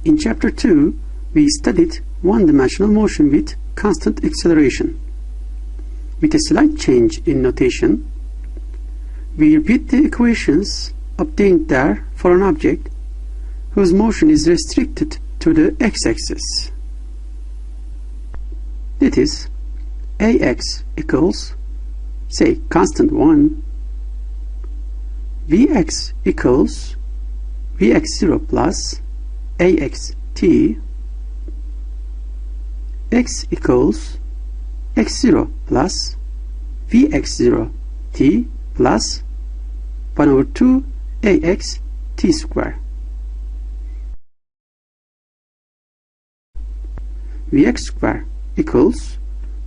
In Chapter 2, we studied one-dimensional motion with constant acceleration. With a slight change in notation, we repeat the equations obtained there for an object whose motion is restricted to the x-axis. That is, ax equals, say, constant 1, vx equals vx0 plus axt, x equals x0 plus vx0 t plus 1 over 2 ax t square. Vx square equals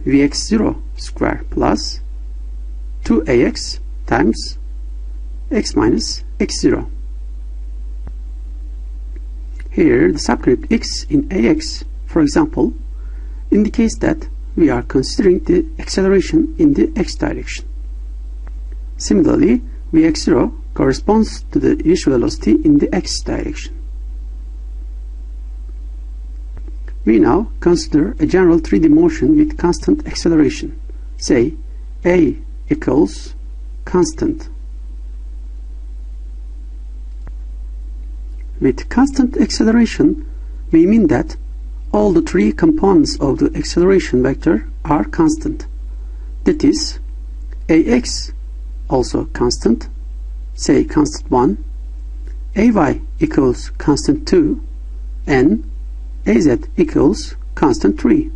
vx0 square plus 2ax times x minus x0. Here the subscript x in ax, for example, indicates that we are considering the acceleration in the x direction. Similarly, vx0 corresponds to the initial velocity in the x direction. We now consider a general 3D motion with constant acceleration. Say a equals constant. With constant acceleration, we mean that all the three components of the acceleration vector are constant. That is, ax also constant, say constant 1, ay equals constant 2, and az equals constant 3.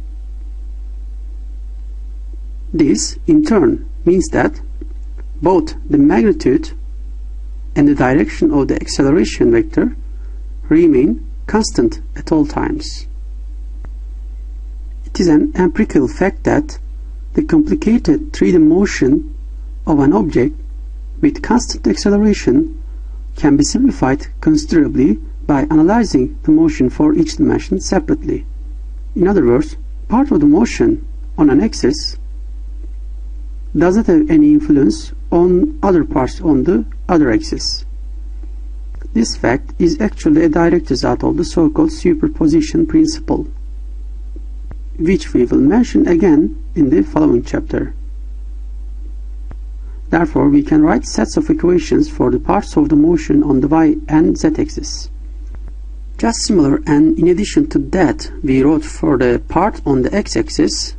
This, in turn, means that both the magnitude and the direction of the acceleration vector remain constant at all times. It is an empirical fact that the complicated 3D motion of an object with constant acceleration can be simplified considerably by analyzing the motion for each dimension separately. In other words, part of the motion on an axis does not have any influence on other parts on the other axis. This fact is actually a direct result of the so-called superposition principle, which we will mention again in the following chapter. Therefore, we can write sets of equations for the parts of the motion on the y and z axis. Just similar, and in addition to that we wrote for the part on the x-axis,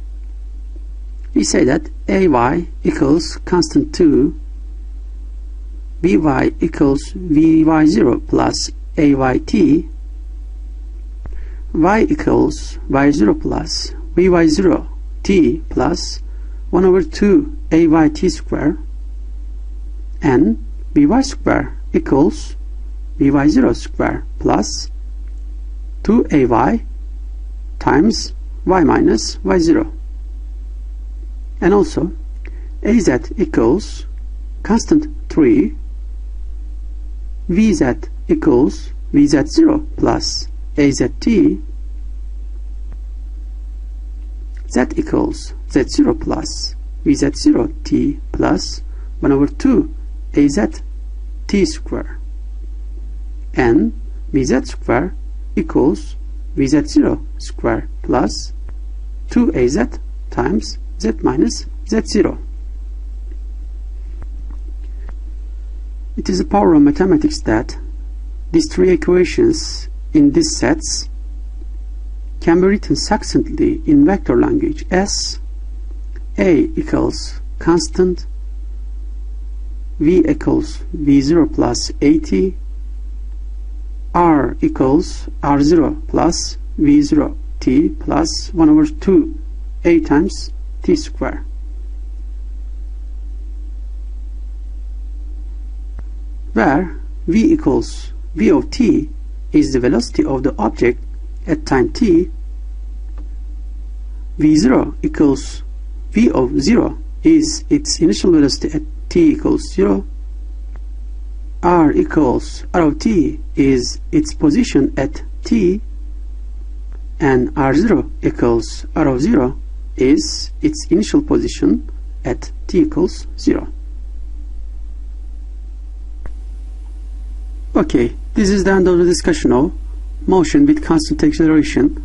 we say that ay equals constant 2, vy equals vy0 plus ayt, y equals y0 plus vy0 t plus 1 over 2 ayt square, and vy square equals vy0 square plus 2ay times y minus y0. And also az equals constant 3, vz equals vz0 plus azt, z equals z0 plus vz0 t plus 1 over 2 az t square, and vz square equals vz0 square plus 2az times z minus z0. It is the power of mathematics that these three equations in these sets can be written succinctly in vector language as a equals constant, v equals v0 plus at, r equals r0 plus v0 t plus 1 over 2 a times t square. Where v equals v of t is the velocity of the object at time t, v0 equals v of 0 is its initial velocity at t equals 0, r equals r of t is its position at t, and r0 equals r of 0 is its initial position at t equals 0. Okay, this is the end of the discussion of motion with constant acceleration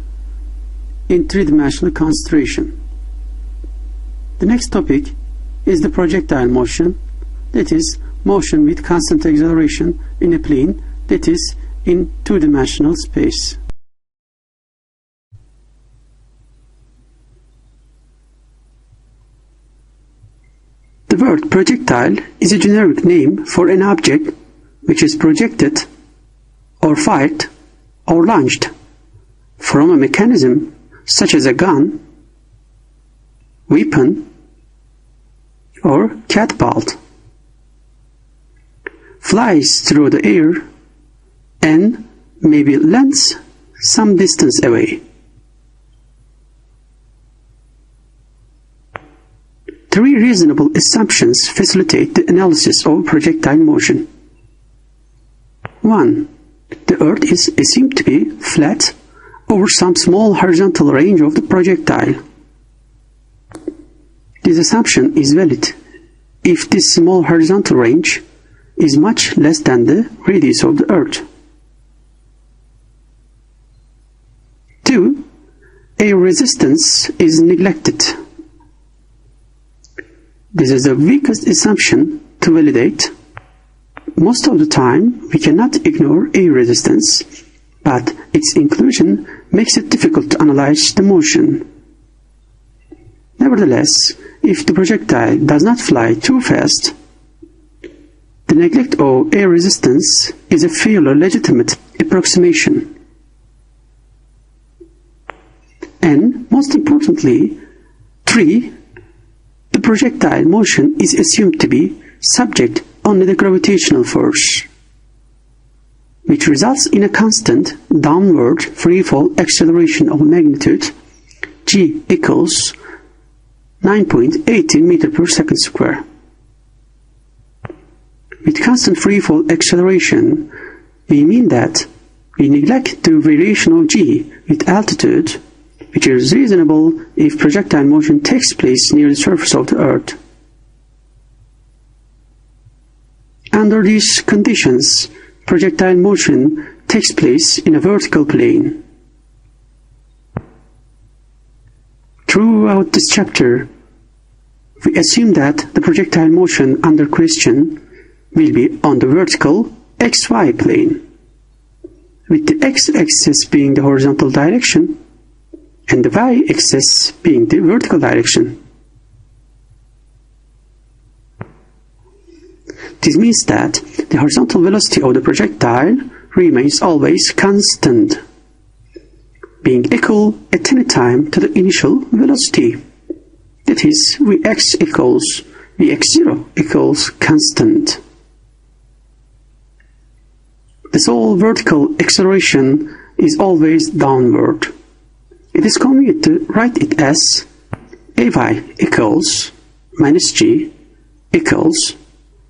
in three-dimensional concentration. The next topic is the projectile motion, that is, motion with constant acceleration in a plane, that is, in two-dimensional space. The word projectile is a generic name for an object which is projected or fired or launched from a mechanism such as a gun, weapon, or catapult, flies through the air and maybe lands some distance away. Three reasonable assumptions facilitate the analysis of projectile motion. 1. The Earth is assumed to be flat over some small horizontal range of the projectile. This assumption is valid if this small horizontal range is much less than the radius of the Earth. 2. Air resistance is neglected. This is the weakest assumption to validate. Most of the time, we cannot ignore air resistance, but its inclusion makes it difficult to analyze the motion. Nevertheless, if the projectile does not fly too fast, the neglect of air resistance is a fairly legitimate approximation. And most importantly, 3. The projectile motion is assumed to be subject only to gravitational force, which results in a constant downward freefall acceleration of magnitude g equals 9.18 meters per second square. With constant freefall acceleration, we mean that we neglect the variation of g with altitude, which is reasonable if projectile motion takes place near the surface of the Earth. Under these conditions, projectile motion takes place in a vertical plane. Throughout this chapter, we assume that the projectile motion under question will be on the vertical xy plane, with the x-axis being the horizontal direction and the y-axis being the vertical direction. This means that the horizontal velocity of the projectile remains always constant, being equal at any time to the initial velocity. That is, Vx equals Vx0 equals constant. The sole vertical acceleration is always downward. It is convenient to write it as Ay equals minus g equals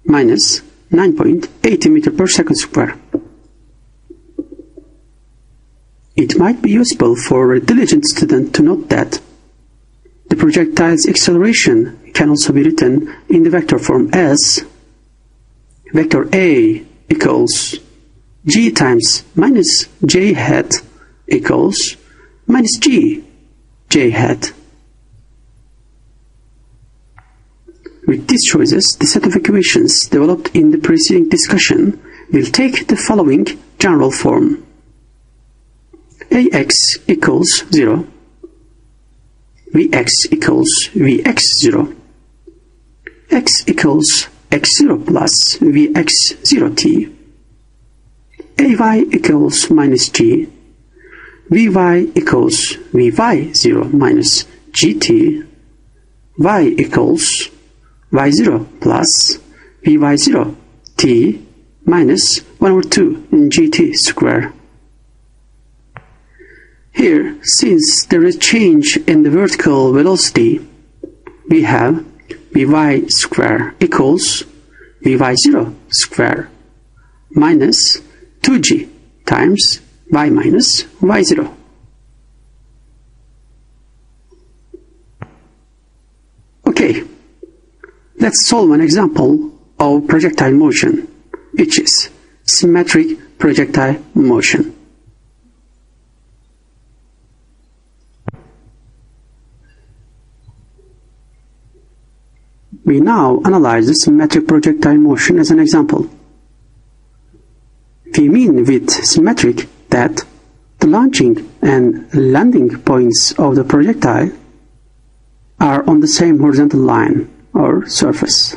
minus 9.80 meters per second square. It might be useful for a diligent student to note that the projectile's acceleration can also be written in the vector form as vector A equals g times minus j hat equals minus g j hat. With these choices, the set of equations developed in the preceding discussion will take the following general form. Ax equals 0, Vx equals Vx0, x equals x0 plus Vx0t, Ay equals minus g, Vy equals Vy0 minus gt, y equals y0 plus Vy0 t minus 1 over 2 gt square. Here, since there is change in the vertical velocity, we have Vy square equals Vy0 square minus 2g times y minus y0. Okay, let's solve an example of projectile motion, which is symmetric projectile motion. We now analyze the symmetric projectile motion as an example. We mean with symmetric that the launching and landing points of the projectile are on the same horizontal line or surface.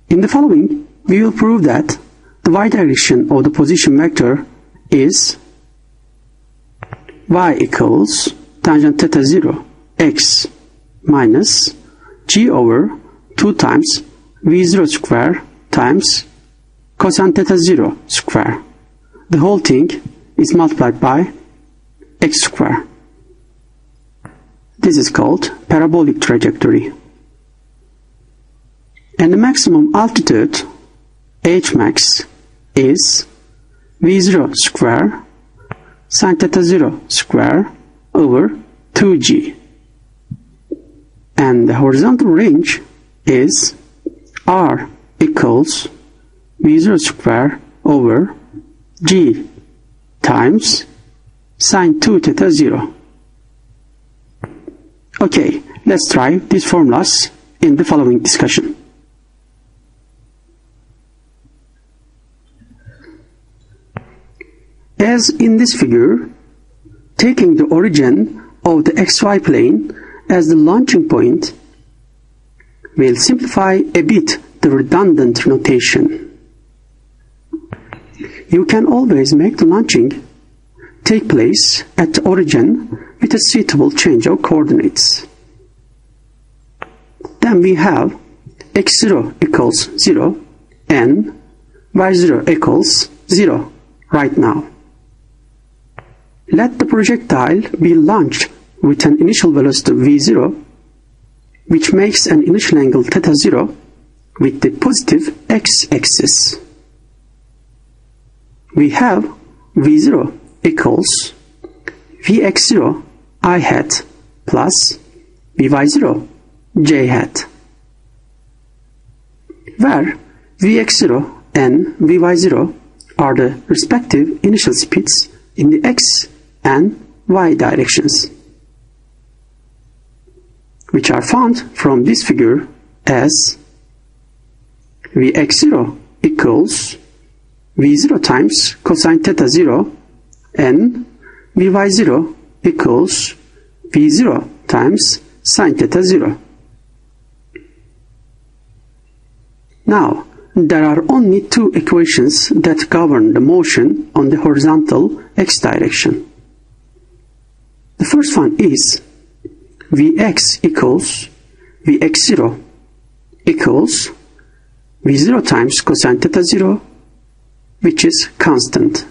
In the following, we will prove that the y direction of the position vector is y equals tangent theta 0 x minus g over 2 times v0 square times cosine theta 0 square. The whole thing is multiplied by x square. This is called parabolic trajectory. And the maximum altitude h max is v0 square sine theta 0 square over 2g. And the horizontal range is r equals v0 square over g times sine 2 theta 0. Okay, let's try these formulas in the following discussion. As in this figure, taking the origin of the xy plane as the launching point, we'll simplify a bit the redundant notation. You can always make the launching take place at the origin with a suitable change of coordinates. Then we have x0 equals 0 and y0 equals 0 right now. Let the projectile be launched with an initial velocity v0, which makes an initial angle theta 0 with the positive x-axis. We have v0 equals vx0 I hat plus vy0 j hat, where vx0 and vy0 are the respective initial speeds in the x and y directions, which are found from this figure as vx0 equals v0 times cosine theta 0 and vy0 equals v0 times sine theta 0. Now, there are only two equations that govern the motion on the horizontal x direction. The first one is Vx equals Vx0 equals V0 times cosine theta 0, which is constant.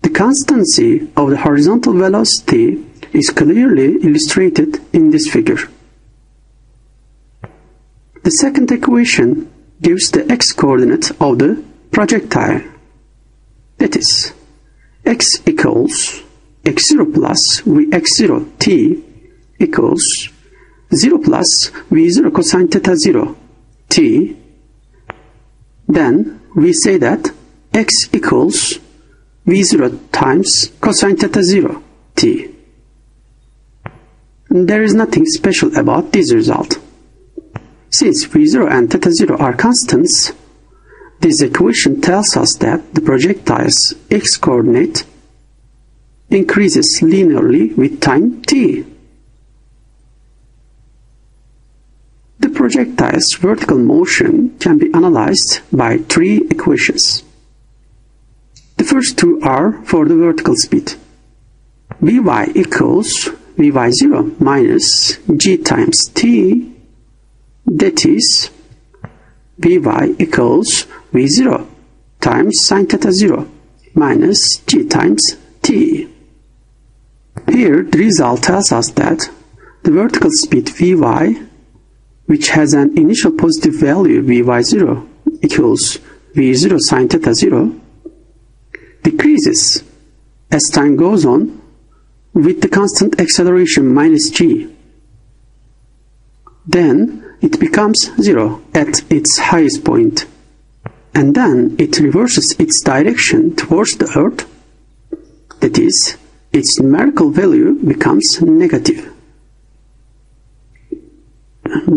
The constancy of the horizontal velocity is clearly illustrated in this figure. The second equation gives the x-coordinate of the projectile. That is, x equals x0 plus vx0 t equals 0 plus v0 cosine theta 0 t. Then we say that x equals v0 times cosine theta 0 t. There is nothing special about this result. Since v0 and theta 0 are constants, this equation tells us that the projectile's x-coordinate increases linearly with time t. The projectile's vertical motion can be analyzed by three equations. The first two are for the vertical speed. Vy equals vy0 minus g times t. That is, Vy equals v0 times sine theta 0 minus g times t. Here, the result tells us that the vertical speed Vy, which has an initial positive value Vy0 equals v0 sine theta 0, decreases as time goes on with the constant acceleration minus g. Then it becomes 0 at its highest point, and then it reverses its direction towards the Earth. That is, its numerical value becomes negative.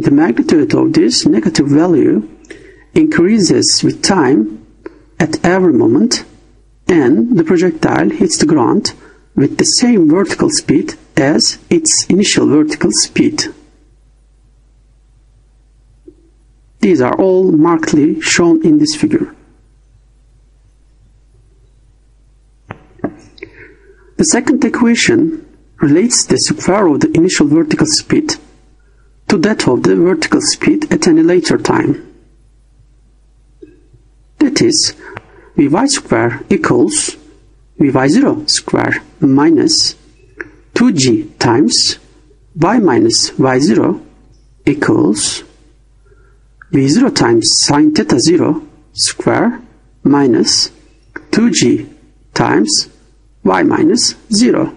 the magnitude of this negative value increases with time at every moment, and the projectile hits the ground with the same vertical speed as its initial vertical speed. These are all markedly shown in this figure. The second equation relates the square of the initial vertical speed to that of the vertical speed at any later time. That is, Vy square equals Vy0 square minus 2g times y minus y0 equals V0 times sine theta 0 square minus 2g times y minus 0.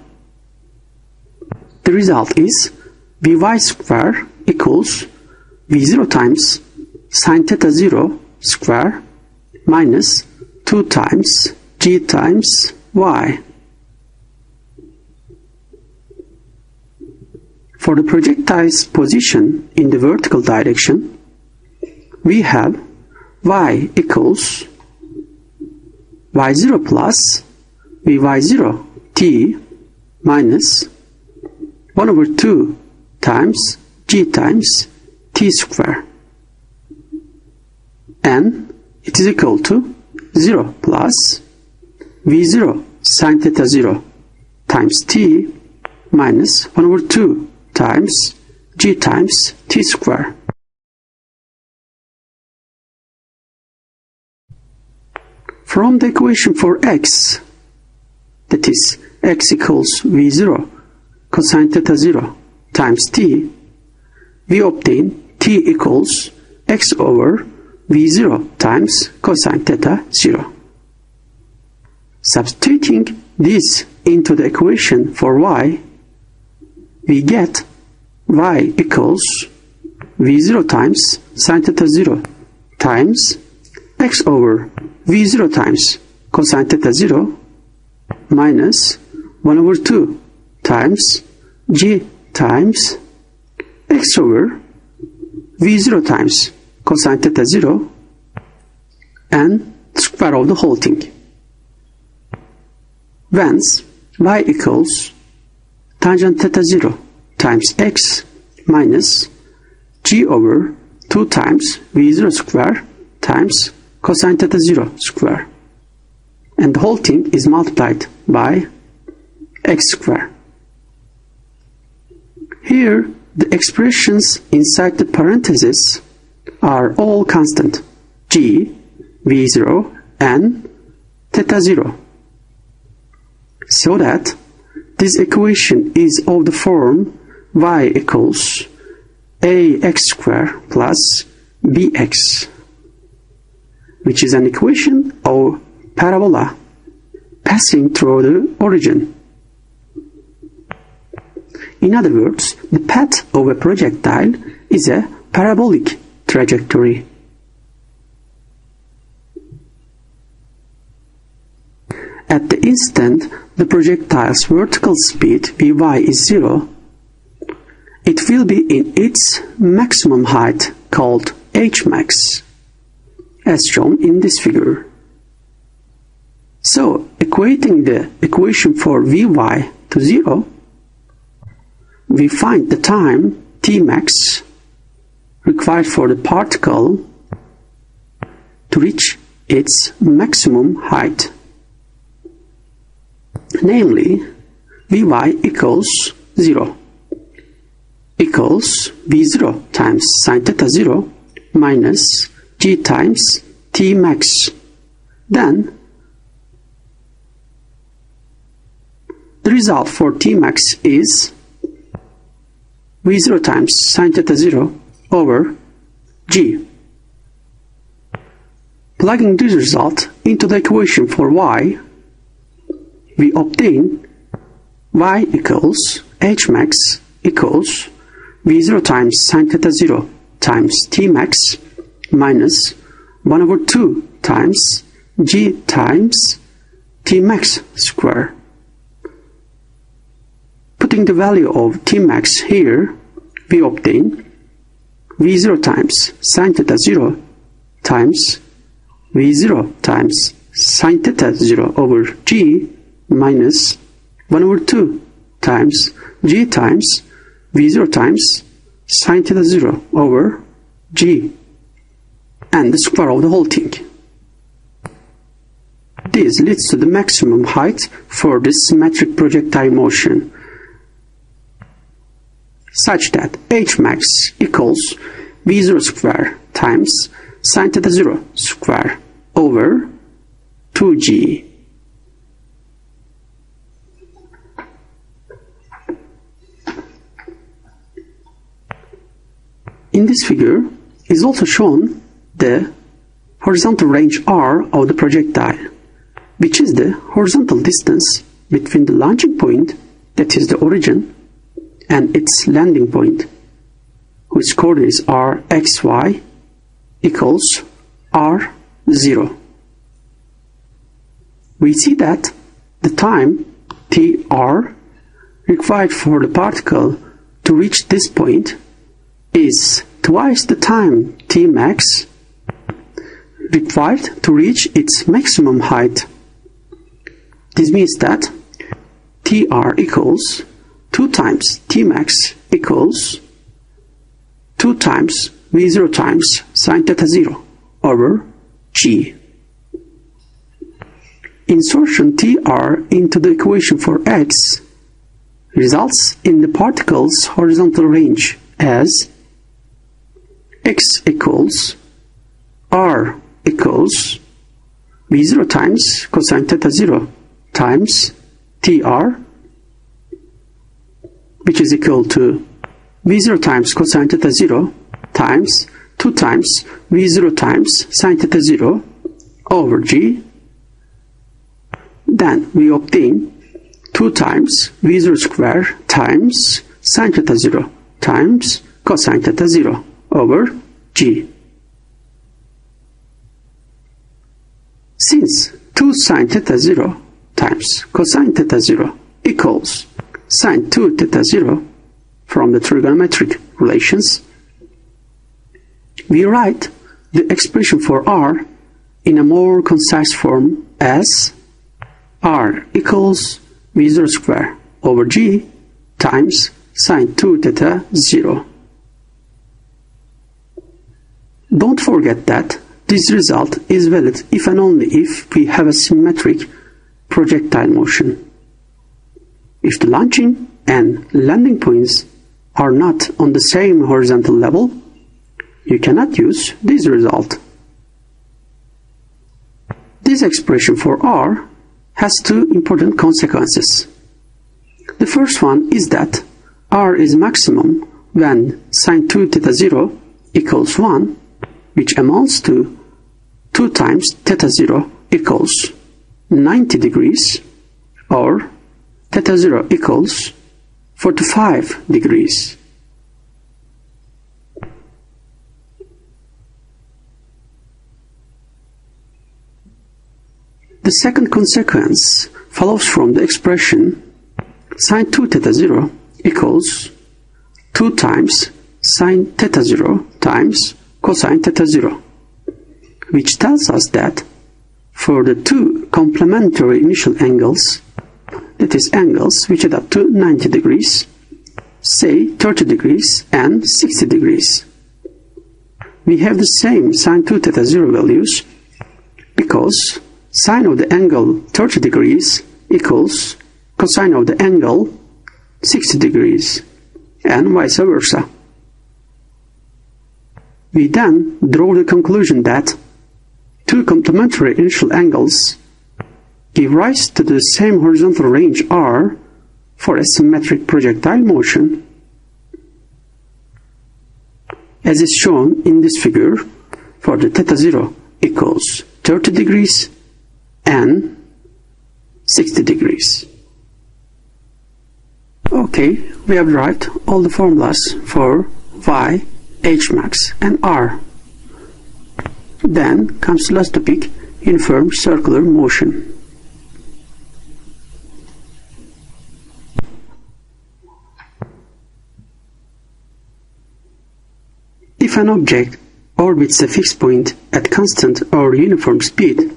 The result is Vy square equals V0 times sine theta 0 square minus 2 times g times y. For the projectile's position in the vertical direction, we have y equals y0 plus Vy0 t minus 1 over 2 times g times t square, and it is equal to 0 plus V0 sine theta 0 times t minus 1 over 2 times g times t square. From the equation for x, that is x equals V0 cosine theta 0 times t, we obtain t equals x over V0 times cosine theta 0. Substituting this into the equation for y, we get y equals V0 times sine theta 0 times x over V0 times cosine theta 0 minus 1 over 2 times g times x over V0 times cosine theta 0 and square of the whole thing. Whence y equals tangent theta 0 times x minus g over 2 times V0 square times cosine theta 0 square, and the whole thing is multiplied by x square. Here the expressions inside the parentheses are all constant: g, V0 and theta 0, so that this equation is of the form y equals ax square plus bx, which is an equation of parabola passing through the origin. In other words, the path of a projectile is a parabolic trajectory. At the instant the projectile's vertical speed Vy is 0, it will be in its maximum height called hmax, as shown in this figure. So, equating the equation for Vy to 0, we find the time Tmax required for the particle to reach its maximum height. Namely, Vy equals 0 equals V0 times sine theta 0 minus g times Tmax. Then the result for Tmax is V0 times sine theta 0 over g. Plugging this result into the equation for y, we obtain y equals hmax equals V0 times sine theta 0 times Tmax minus 1 over 2 times g times Tmax square. Putting the value of Tmax here, we obtain v0 times sine theta 0 times v0 times sine theta 0 over g minus 1 over 2 times g times v0 times sine theta 0 over g, and the square of the whole thing. This leads to the maximum height for this symmetric projectile motion, such that h max equals v0 square times sine theta 0 square over 2g. In this figure is also shown the horizontal range r of the projectile, which is the horizontal distance between the launching point, that is the origin, and its landing point, whose coordinates are x, y, equals r0. We see that the time tr required for the particle to reach this point is twice the time t max required to reach its maximum height. This means that tr equals 2 times t max equals 2 times v0 times sine theta 0 over g. Insertion tr into the equation for x results in the particle's horizontal range as x equals r equals v0 times cosine theta 0 times tr, which is equal to v0 times cosine theta 0 times 2 times v0 times sine theta 0 over g. Then we obtain 2 times v0 square times sine theta 0 times cosine theta 0 over g. Since 2 sine theta 0 times cosine theta 0 equals sine 2 theta 0 from the trigonometric relations, we write the expression for r in a more concise form as r equals v0 square over g times sine 2 theta 0. Don't forget that this result is valid if and only if we have a symmetric projectile motion. If the launching and landing points are not on the same horizontal level, you cannot use this result. This expression for r has 2 important consequences. The first one is that r is maximum when sine 2 theta 0 equals 1, which amounts to 2 times theta 0 equals 90 degrees, or theta 0 equals 45 degrees. The second consequence follows from the expression sine 2 theta 0 equals 2 times sine theta 0 times cosine theta 0, which tells us that for the 2 complementary initial angles, that is angles which add up to 90 degrees, say 30 degrees and 60 degrees, we have the same sine 2 theta 0 values, because sine of the angle 30 degrees equals cosine of the angle 60 degrees, and vice versa. We then draw the conclusion that 2 complementary initial angles give rise to the same horizontal range r for a symmetric projectile motion, as is shown in this figure for the theta 0 equals 30 degrees and 60 degrees. Okay, we have derived all the formulas for y, h max and r. Then comes the last topic, uniform circular motion. If an object orbits a fixed point at constant or uniform speed,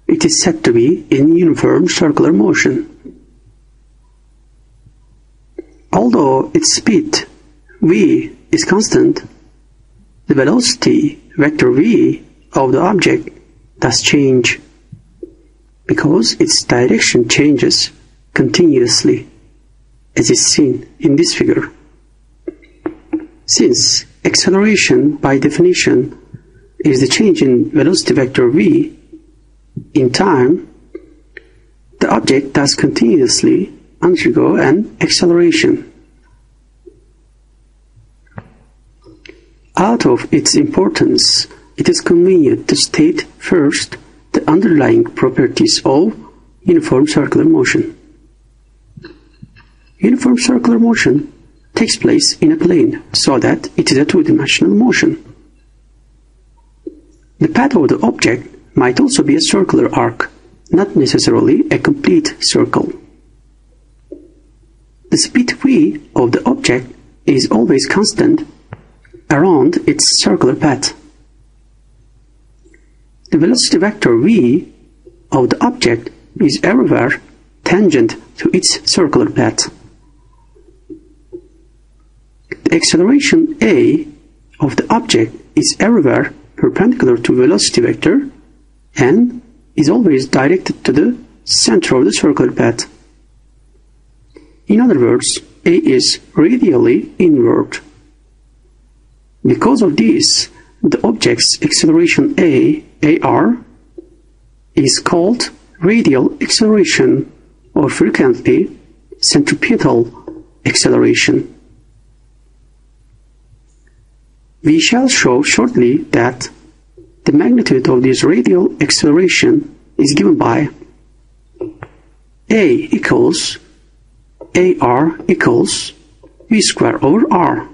it is said to be in uniform circular motion. Although its speed v is constant, the velocity vector v of the object does change because its direction changes continuously, as is seen in this figure. Since acceleration by definition is the change in velocity vector v in time, the object does continuously undergo an acceleration. Out of its importance, it is convenient to state first the underlying properties of uniform circular motion. Uniform circular motion takes place in a plane, so that it is a two-dimensional motion. The path of the object might also be a circular arc, not necessarily a complete circle. The speed v of the object is always constant around its circular path. The velocity vector v of the object is everywhere tangent to its circular path. The acceleration a of the object is everywhere perpendicular to velocity vector and is always directed to the center of the circular path. In other words, a is radially inward. Because of this, the object's acceleration AR, is called radial acceleration or frequently centripetal acceleration. We shall show shortly that the magnitude of this radial acceleration is given by A equals AR equals V square over R,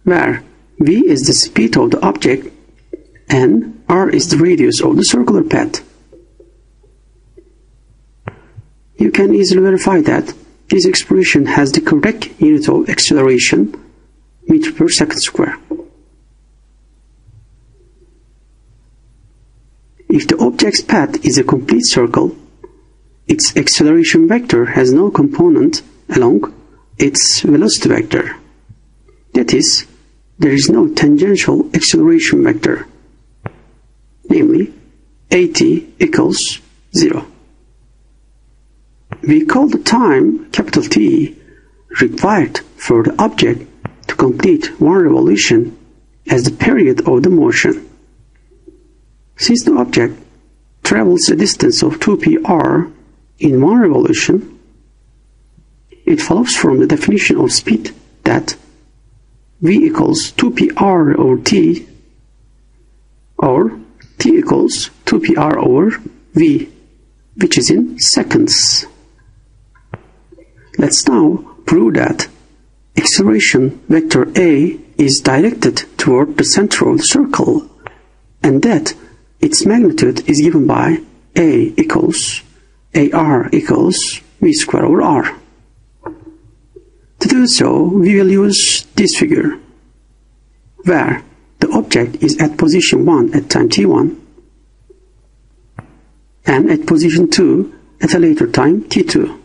where V is the speed of the object and R is the radius of the circular path. You can easily verify that this expression has the correct unit of acceleration, meter per second square. If the object's path is a complete circle, its acceleration vector has no component along its velocity vector. That is, there is no tangential acceleration vector, namely at equals 0. We call the time T required for the object to complete one revolution as the period of the motion. Since the object travels a distance of 2πr in one revolution, it follows from the definition of speed that v equals 2πr over t, or t equals 2πr over v, which is in seconds. Let's now prove that acceleration vector A is directed toward the center of the circle, and that its magnitude is given by A equals AR equals V square over R. To do so, we will use this figure, where the object is at position 1 at time t1 and at position 2 at a later time t2.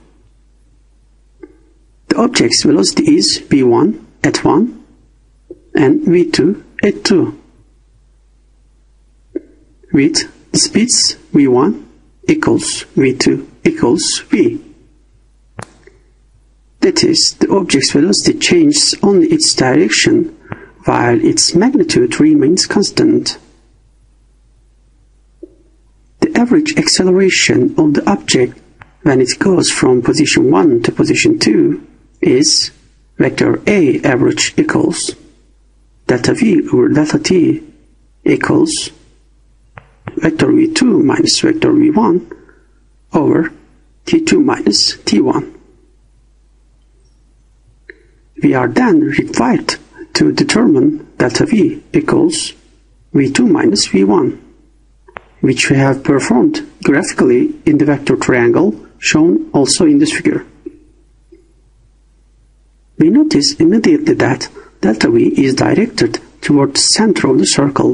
The object's velocity is v1 at 1 and v2 at 2, with the speeds v1 equals v2 equals v. That is, the object's velocity changes only its direction while its magnitude remains constant. The average acceleration of the object when it goes from position 1 to position 2 is vector A average equals delta v over delta t equals vector v2 minus vector v1 over t2 minus t1. We are then required to determine delta v equals v2 minus v1, which we have performed graphically in the vector triangle shown also in this figure. We notice immediately that delta V is directed toward the center of the circle.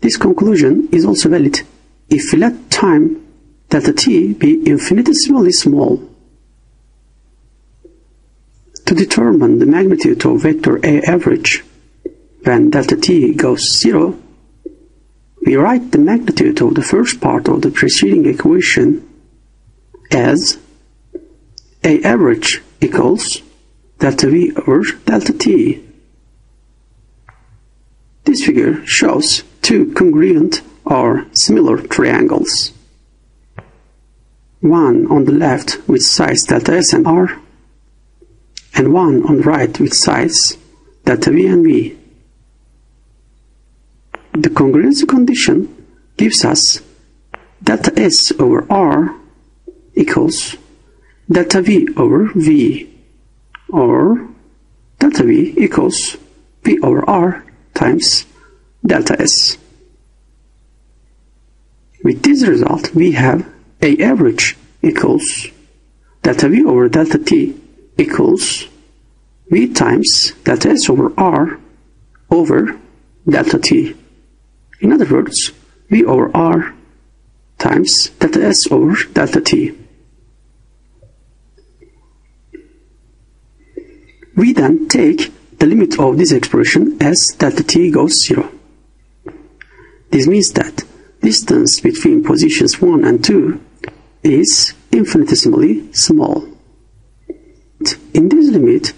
This conclusion is also valid if we let time delta t be infinitesimally small. To determine the magnitude of vector A average when delta t goes 0, we write the magnitude of the first part of the preceding equation as A average equals delta V over delta t. This figure shows two congruent or similar triangles. One on the left with sides delta S and R, and one on the right with sides delta V and V. The congruency condition gives us delta S over R equals delta V over V, or delta V equals V over R times delta S. With this result, we have A average equals delta V over delta T equals V times delta S over R over delta T. In other words, V over R times delta S over delta T. We then take the limit of this expression as delta T goes 0. This means that distance between positions 1 and 2 is infinitesimally small. In this limit,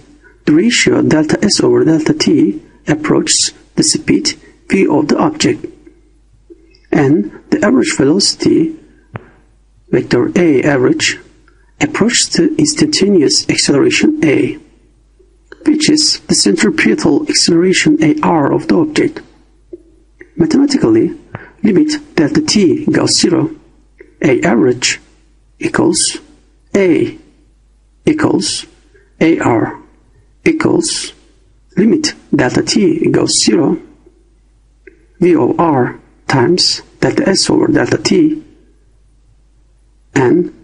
the ratio delta S over delta T approaches the speed v of the object, and the average velocity vector A average approaches the instantaneous acceleration A, which is the centripetal acceleration AR of the object. Mathematically, limit delta T goes 0, A average equals A equals AR equals limit delta T goes 0, V of R times delta S over delta T, and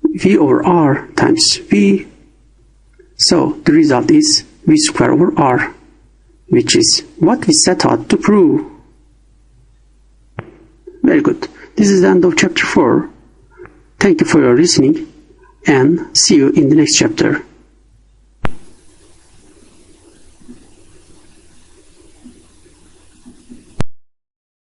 V over R times V. So the result is V square over R, which is what we set out to prove. Very good. This is the end of chapter 4. Thank you for your listening, and see you in the next chapter.